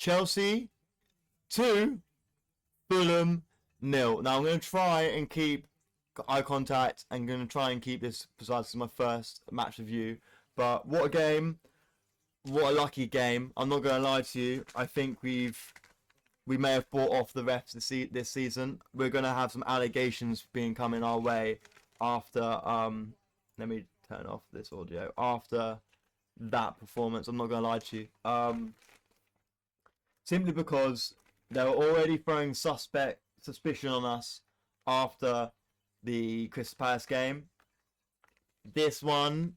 Chelsea 2, Fulham 0. Now I'm going to try and keep eye contact and going to try and keep this precise as my first match review. But what a game. What a lucky game. I'm not going to lie to you. I think we may have bought off the refs this season. We're going to have some allegations being coming our way after let me turn off this audio. After that performance, I'm not going to lie to you. Simply because they were already throwing suspicion on us after the Crystal Palace game. This one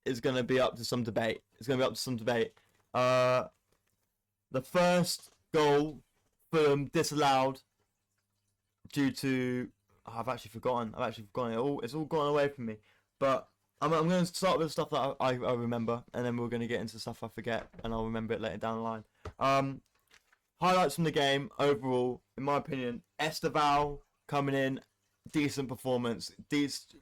is going to be up to some debate. The first goal, Fulham disallowed due to... I've actually forgotten it. It's all gone away from me. But I'm going to start with stuff that I remember, and then we're going to get into stuff I forget, and I'll remember it later down the line. Highlights from the game overall, in my opinion, Esteval coming in, decent performance,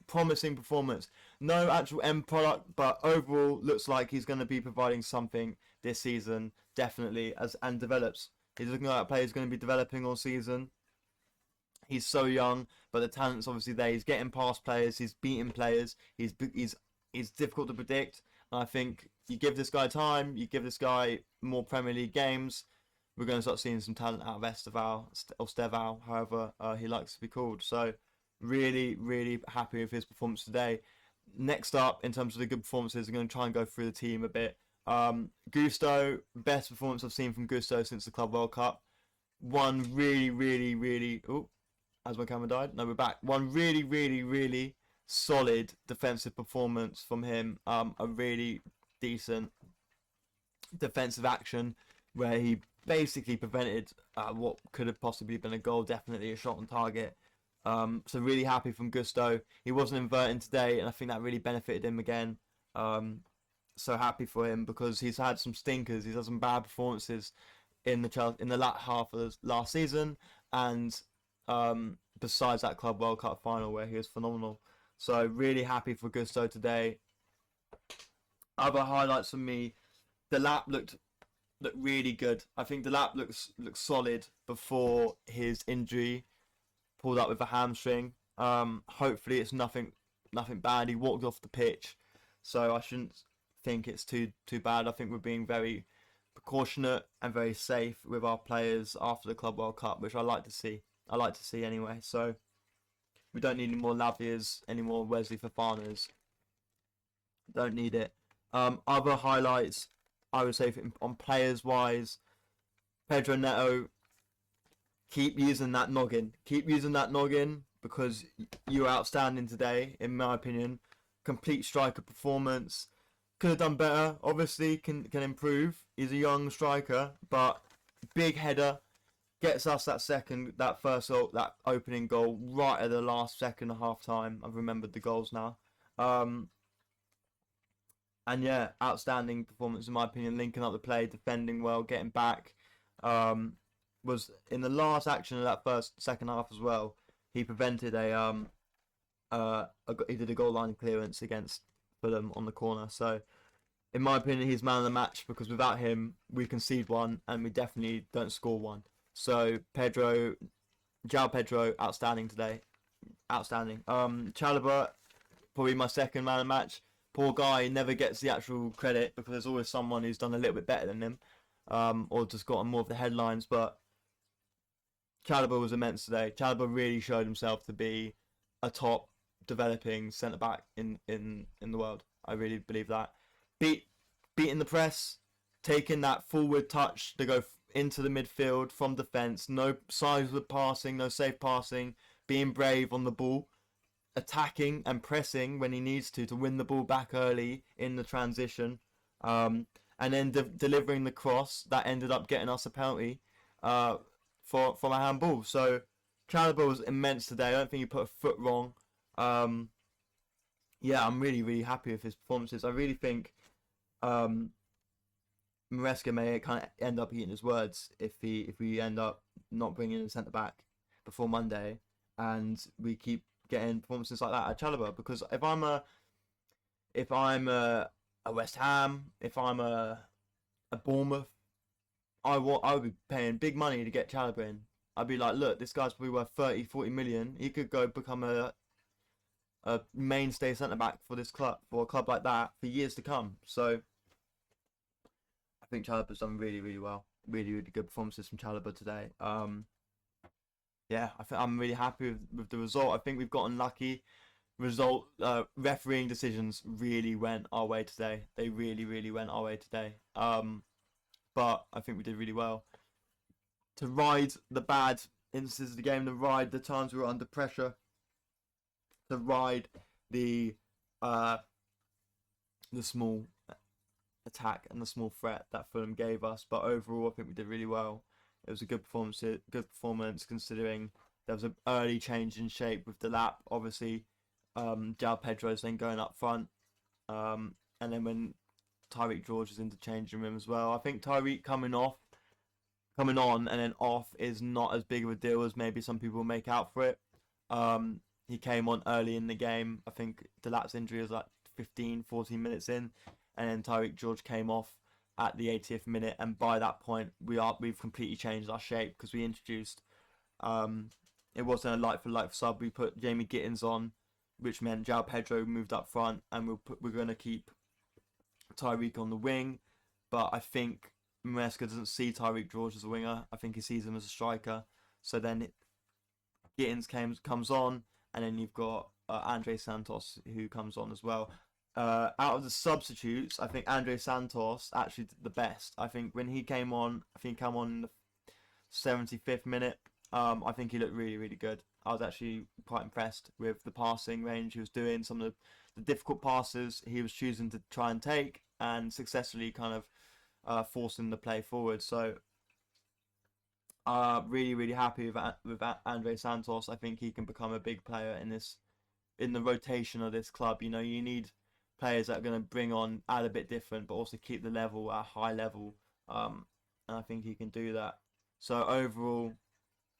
promising performance. No actual end product, but overall looks like he's going to be providing something this season, definitely, and develops. He's looking like a player who's going to be developing all season. He's so young, but the talent's obviously there. He's getting past players. He's beating players. He's difficult to predict. And I think you give this guy time, you give this guy more Premier League games, we're going to start seeing some talent out of Esteval, or Steval, however he likes to be called. So really, really happy with his performance today. Next up, in terms of the good performances, I'm going to try and go through the team a bit. Gusto, best performance I've seen from Gusto since the Club World Cup. One really, really, really... Oh, as my camera died. No, we're back. One really, really, really solid defensive performance from him. A really decent defensive action where he basically prevented what could have possibly been a goal, definitely a shot on target. So really happy from Gusto. He wasn't inverting today, and I think that really benefited him again. So happy for him because he's had some stinkers. He's had some bad performances in the latter half of the last season, and besides that Club World Cup final where he was phenomenal. So really happy for Gusto today. Other highlights for me, Delap looked really good. I think Delap looks solid before his injury, pulled up with a hamstring. Hopefully it's nothing bad. He walked off the pitch, so I shouldn't think it's too bad. I think we're being very proportionate and very safe with our players after the Club World Cup, which I like to see. Anyway. So we don't need any more Lavias, any more Wesley Fofanas. Don't need it. Other highlights, I would say on players wise, Pedro Neto, keep using that noggin. Because you're outstanding today, in my opinion. Complete striker performance. Could have done better. Obviously, can improve. He's a young striker, but big header. Gets us that opening goal right at the last second of half time. I've remembered the goals now. And yeah, outstanding performance in my opinion. Linking up the play, defending well, getting back. Was in the last action of that second half as well. He prevented he did a goal line clearance against Fulham on the corner. So in my opinion, he's man of the match because without him, we concede one and we definitely don't score one. So Pedro, outstanding today. Outstanding. Chalobah, probably my second man of the match. Poor guy never gets the actual credit because there's always someone who's done a little bit better than him, or just gotten more of the headlines. But Chalobah was immense today. Chalobah really showed himself to be a top developing centre back in the world. I really believe that. Beating the press, taking that forward touch to go into the midfield from defence. No sideways passing, no safe passing. Being brave on the ball. Attacking and pressing when he needs to win the ball back early in the transition. And then delivering the cross that ended up getting us a penalty from a handball. So Chalobah was immense today. I don't think he put a foot wrong. Yeah, I'm really, really happy with his performances. I really think Maresca may kind of end up eating his words if we end up not bringing in a centre back before Monday, and we keep getting performances like that at Chalobah. Because if I'm a West Ham, if I'm a Bournemouth, I would be paying big money to get Chalobah in. I'd be like, look, this guy's probably worth 30, 40 million. He could go become a mainstay centre back for this club, for a club like that, for years to come. So I think Chalobah's done really, really well. Really, really good performances from Chalobah today. Yeah, I think I'm really happy with the result. I think we've gotten lucky. Refereeing decisions really went our way today. They really, really went our way today. But I think we did really well to ride the bad instances of the game, to ride the times we were under pressure, to ride the uh the small attack and the small threat that Fulham gave us. But overall, I think we did really well. It was a good performance. Considering there was an early change in shape with the lap. Obviously, João Pedro's then going up front, and then when Tyreek George is in the changing room as well. I think Tyreek coming on, and then off is not as big of a deal as maybe some people make out for it. He came on early in the game. I think Delap's injury was like 15, 14 minutes in, and then Tyreek George came off at the 80th minute, and by that point we've completely changed our shape because we introduced it wasn't a like for like sub. We put Jamie Gittins on, which meant João Pedro moved up front, and we're going to keep Tyreek on the wing. But I think Maresca doesn't see Tyreek George as a winger. I think he sees him as a striker. So then Gittins comes on, and then you've got Andre Santos who comes on as well. Out of the substitutes, I think Andre Santos actually did the best. I think when he came on, in the 75th minute. I think he looked really, really good. I was actually quite impressed with the passing range he was doing. Some of the difficult passes he was choosing to try and take, and successfully kind of forcing the play forward. So really, really happy with Andre Santos. I think he can become a big player in the rotation of this club. You know, you need players that are going to add a bit different, but also keep the level at a high level. And I think he can do that. So overall,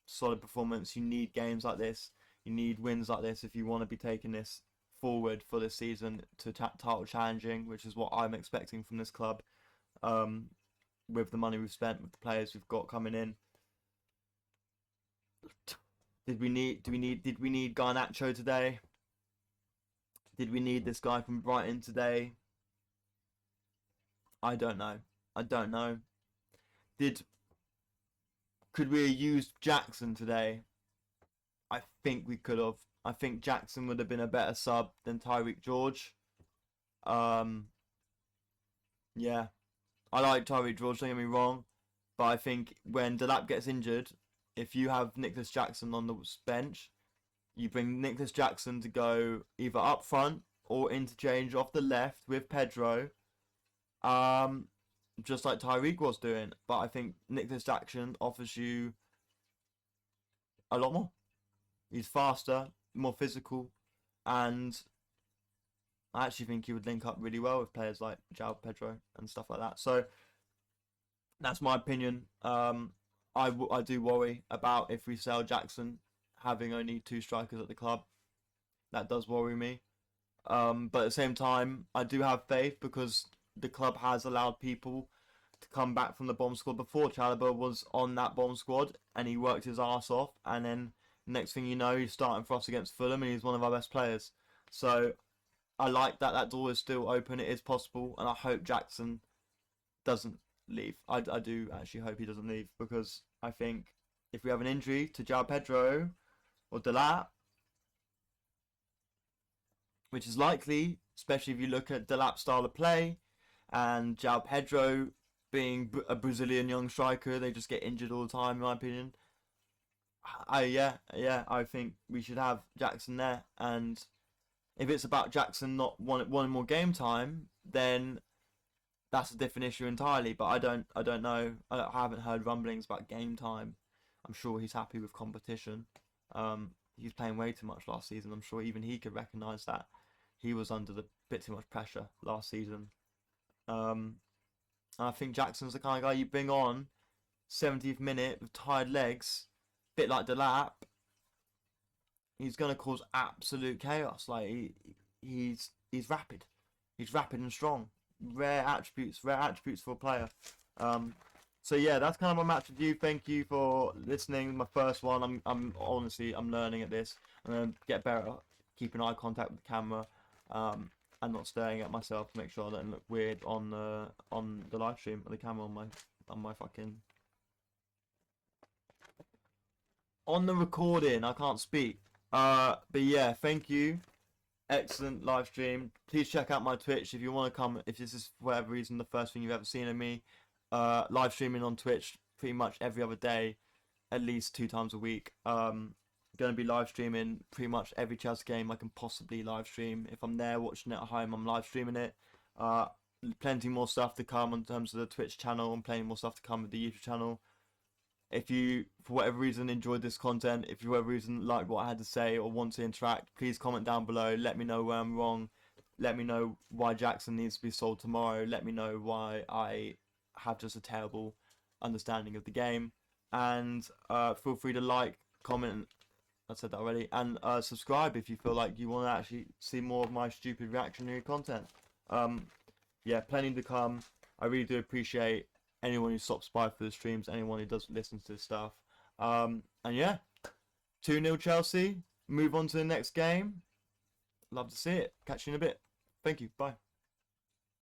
solid performance. You need games like this. You need wins like this if you want to be taking this forward for this season to title challenging, which is what I'm expecting from this club. With the money we've spent, with the players we've got coming in. Did we need Garnacho today? Did we need this guy from Brighton today? I don't know. Could we have used Jackson today? I think we could have. I think Jackson would have been a better sub than Tyreek George. Yeah. I like Tyreek George, don't get me wrong. But I think when Delap gets injured, if you have Nicholas Jackson on the bench, you bring Nicholas Jackson to go either up front or interchange off the left with Pedro. Just like Tyreek was doing. But I think Nicholas Jackson offers you a lot more. He's faster, more physical, and I actually think he would link up really well with players like João Pedro and stuff like that. So that's my opinion. I do worry about if we sell Jackson having only 2 strikers at the club. That does worry me. But at the same time, I do have faith because the club has allowed people to come back from the bomb squad before. Chalobah was on that bomb squad and he worked his ass off, and then next thing you know, he's starting for us against Fulham and he's one of our best players. So I like that door is still open. It is possible, and I hope Jackson doesn't leave. I do actually hope he doesn't leave, because I think if we have an injury to João Pedro or Delap, which is likely, especially if you look at Delap's style of play and João Pedro being a Brazilian young striker, they just get injured all the time, in my opinion. I think we should have Jackson there, and if it's about Jackson not wanting more game time, then that's a different issue entirely. But I don't know. I haven't heard rumblings about game time. I'm sure he's happy with competition. He was playing way too much last season. I'm sure even he could recognise that he was under a bit too much pressure last season. And I think Jackson's the kind of guy you bring on 70th minute with tired legs, bit like Delap. He's gonna cause absolute chaos. Like he's rapid. He's rapid and strong. Rare attributes for a player. So yeah, that's kind of my match review. Thank you for listening. My first one. I'm honestly I'm learning at this. I'm gonna get better at keeping eye contact with the camera, and not staring at myself to make sure I don't look weird on the live stream or the camera on my fucking on the recording. I can't speak. But yeah, thank you. Excellent live stream. Please check out my Twitch if you want to come. If this is for whatever reason the first thing you've ever seen of me, live streaming on Twitch pretty much every other day, at least 2 times a week. Gonna be live streaming pretty much every Chelsea game I can possibly live stream. If I'm there watching it at home, I'm live streaming it. Plenty more stuff to come in terms of the Twitch channel, and plenty more stuff to come with the YouTube channel. If you, for whatever reason, enjoyed this content, if you, for whatever reason, like what I had to say or want to interact, please comment down below. Let me know where I'm wrong. Let me know why Jackson needs to be sold tomorrow. Let me know why I have just a terrible understanding of the game. And feel free to like, comment, I said that already, and subscribe if you feel like you want to actually see more of my stupid reactionary content. Yeah, plenty to come. I really do appreciate anyone who stops by for the streams, anyone who doesn't listen to this stuff. And yeah, 2-0 Chelsea. Move on to the next game. Love to see it. Catch you in a bit. Thank you. Bye.